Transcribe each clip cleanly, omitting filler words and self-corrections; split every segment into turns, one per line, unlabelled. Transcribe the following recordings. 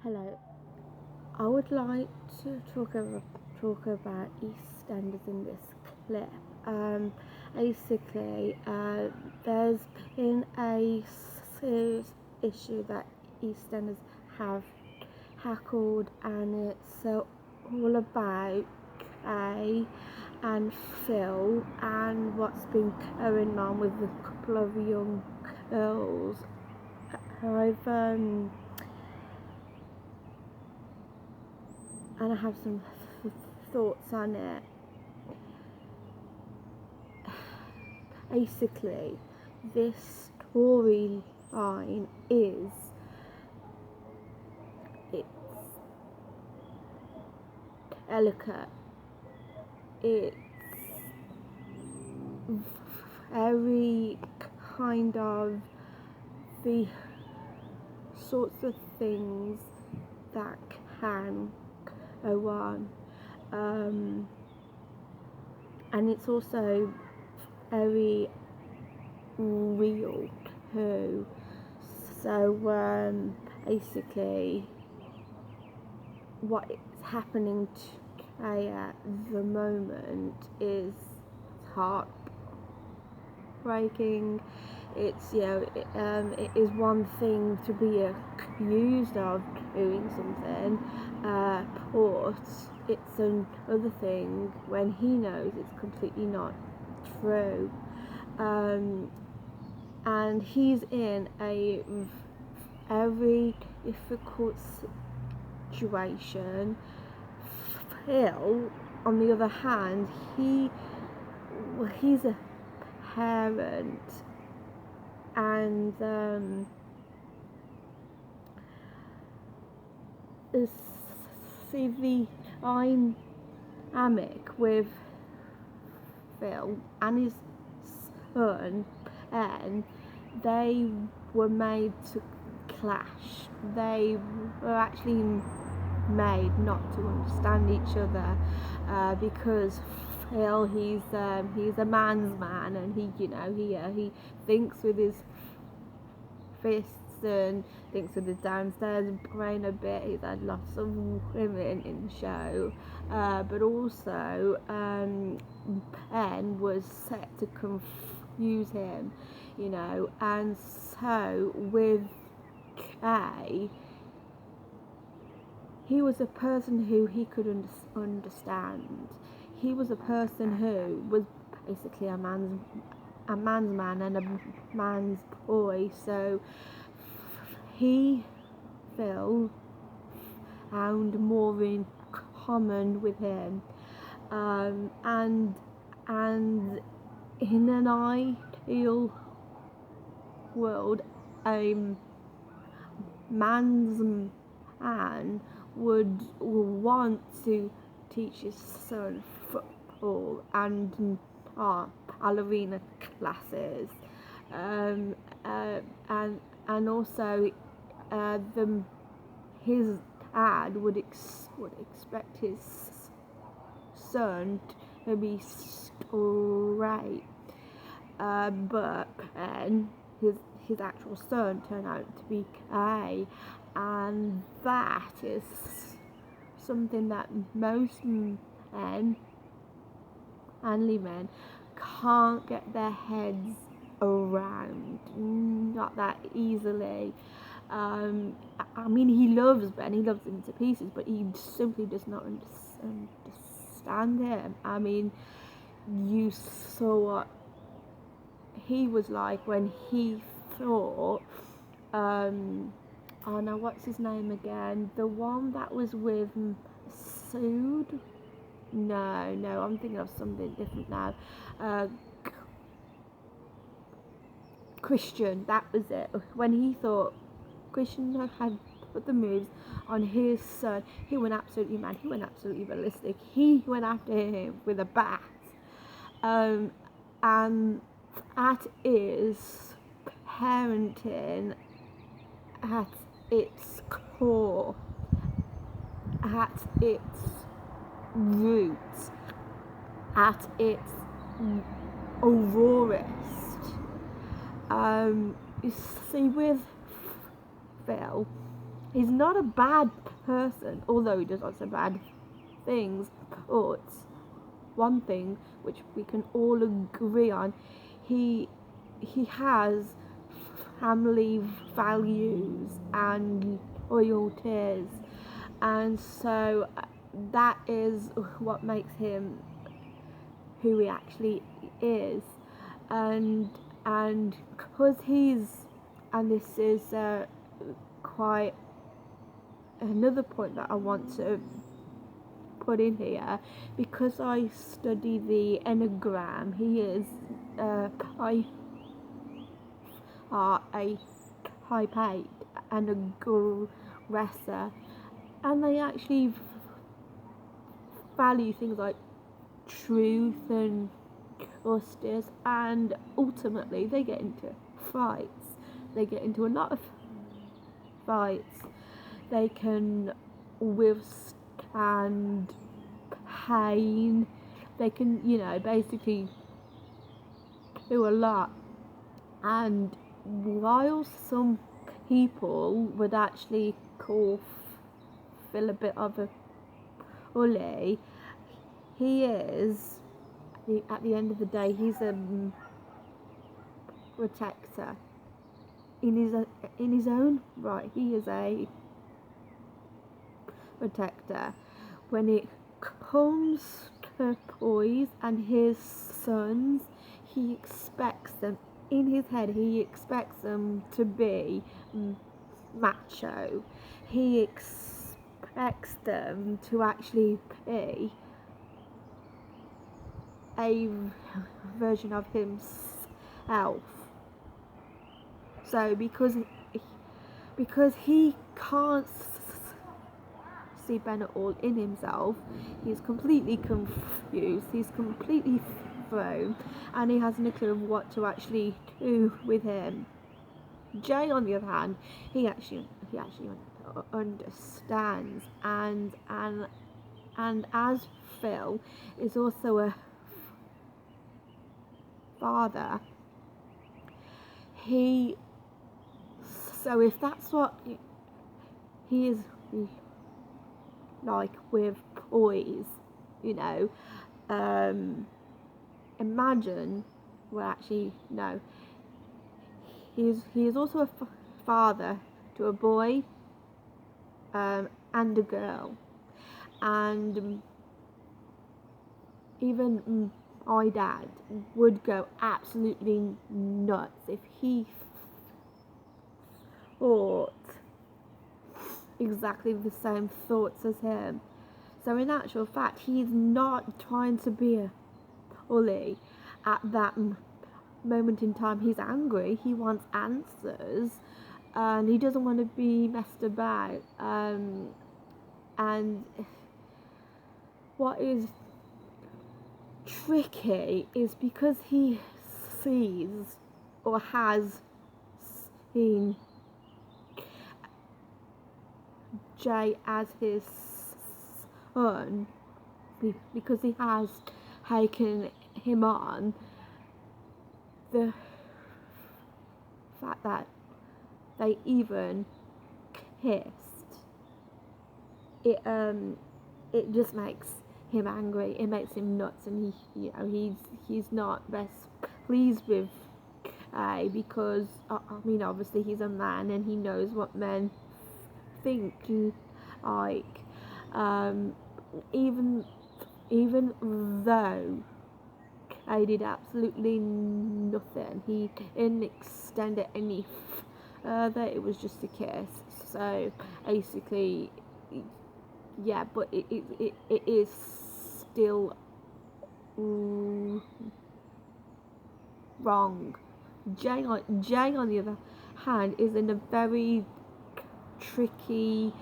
Hello, I would like to talk about Eastenders in this clip. Basically, there's been a serious issue that Eastenders have tackled, and it's all about A and Phil and what's been going on with a couple of young girls. I've and I have some thoughts on it. Basically, this storyline is it's delicate. It's very kind of the sorts of things that can go on, and it's also very real too. So basically, what is happening today at the moment is heartbreaking. It's it is one thing to be accused of doing something, but it's another thing when he knows it's completely not true. And he's in a very difficult situation. Phil, on the other hand, he's a parent, and see the dynamic with Phil and his son, and they were made to clash. They were actually made not to understand each other, because Phil, he's a man's man, and he thinks with his fists and thinks with his downstairs brain a bit. He's had lots of women in the show, but also Ben was set to confuse him, and so with Kay, he was a person who he could understand. He was a person who was basically a man's man and a man's boy. So Phil, found more in common with him, and in an ideal world, a man's man would want to teach his son football and ballerina classes, and also his dad would expect his son to be straight, but his actual son turned out to be gay, and that is something that most men, manly men, can't get their heads around, not that easily. I mean, he loves Ben, he loves him to pieces, but he simply does not understand him. I mean, you saw what he was like when he thought, oh no, what's his name again? The one that was with Sood? No, I'm thinking of something different now. Christian, that was it. When he thought Christian had put the moves on his son, he went absolutely mad. He went absolutely ballistic. He went after him with a bat. And that is parenting at its core, at its roots, at its rawest. You see, with Phil, he's not a bad person, although he does lots of bad things. But one thing which we can all agree on, he has family values and loyalties, and so that is what makes him who he actually is. And because and this is quite another point that I want to put in here, because I study the Enneagram. He is a type 8 and aggressor, and they actually value things like truth and justice, and ultimately they get into fights. They get into a lot of fights. They can withstand pain. They can, basically do a lot. And while some people would actually call Phil a bit of a bully, he is, at the end of the day, he's a protector. In his own right, he is a protector. When it comes to boys and his sons, he expects them, in his head, he expects them to be macho. He expects them to actually be a version of himself. So because he can't see Ben at all in himself, he's completely confused, he's completely thrown, and he has no clue of what to actually do with him. Jay, on the other hand, he actually understands, and as Phil is also a father, so if that's what he is like with boys, imagine, well, actually no, he is also a father to a boy and a girl, and even my dad would go absolutely nuts if he thought exactly the same thoughts as him. So in actual fact, he's not trying to be a bully. At that moment in time, he's angry, he wants answers, and he doesn't want to be messed about. And what is tricky is because he sees or has seen Jay as his son, because he has taken him on, the fact that they even kissed, it just makes him angry. It makes him nuts, and he's not best pleased with because obviously he's a man and he knows what men think like. Even though I did absolutely nothing, he didn't extend it any further. It was just a kiss. So basically, yeah, but it is still wrong. Jay, on the other hand, is in a very tricky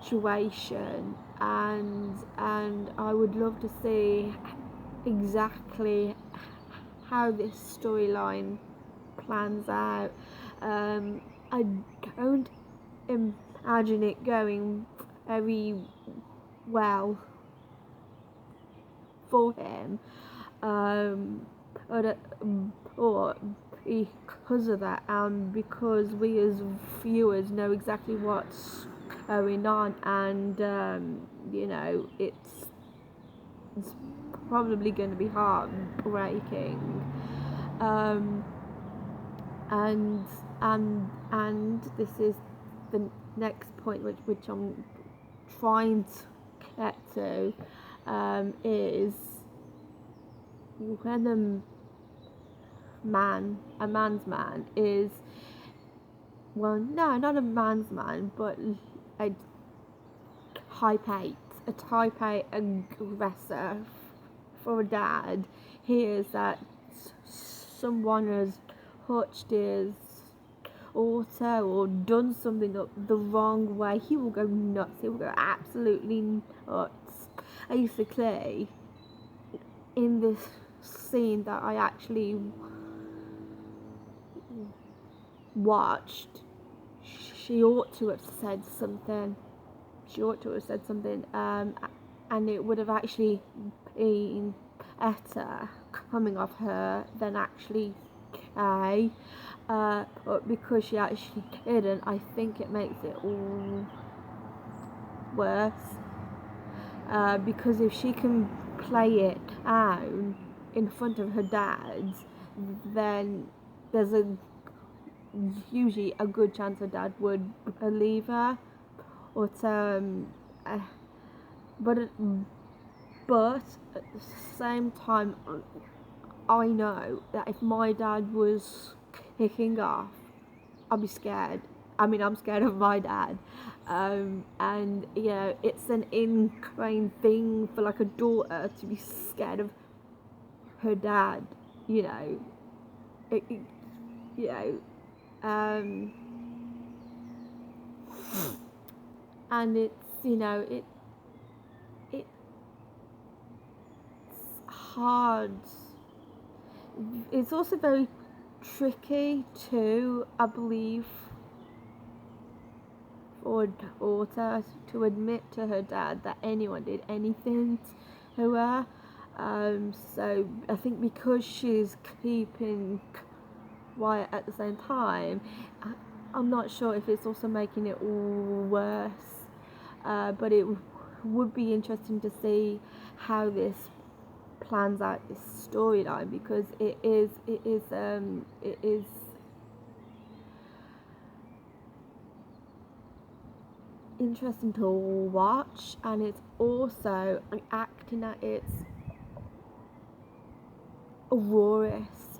situation, and I would love to see exactly how this storyline plans out. I don't imagine it going very well for him, or because of that, because we as viewers know exactly what's going on, and you know, it's probably going to be heartbreaking. And this is the next point which I'm trying to get to, is when a man's man is, well, no, not a man's man, but a type A aggressor for a dad hears that someone has touched his auto or done something up the wrong way, he will go nuts. He will go absolutely nuts. Basically, in this scene that I actually watched, she ought to have said something. And it would have actually been better coming off her than actually Kay. But because she actually didn't, I think it makes it all worse. Because if she can play it down in front of her dad, then there's usually a good chance her dad would believe her. But at the same time, I know that if my dad was kicking off, I'd be scared. I mean, I'm scared of my dad. And, you know, it's an ingrained thing for, like, a daughter to be scared of her dad, you know. And it's, you know, it's hard. It's also very tricky too, I believe, for a daughter to admit to her dad that anyone did anything to her. So I think because she's keeping quiet at the same time, I'm not sure if it's also making it all worse. But it would be interesting to see how this plans out, this storyline, because it is interesting to watch, and it's also acting at its rawest.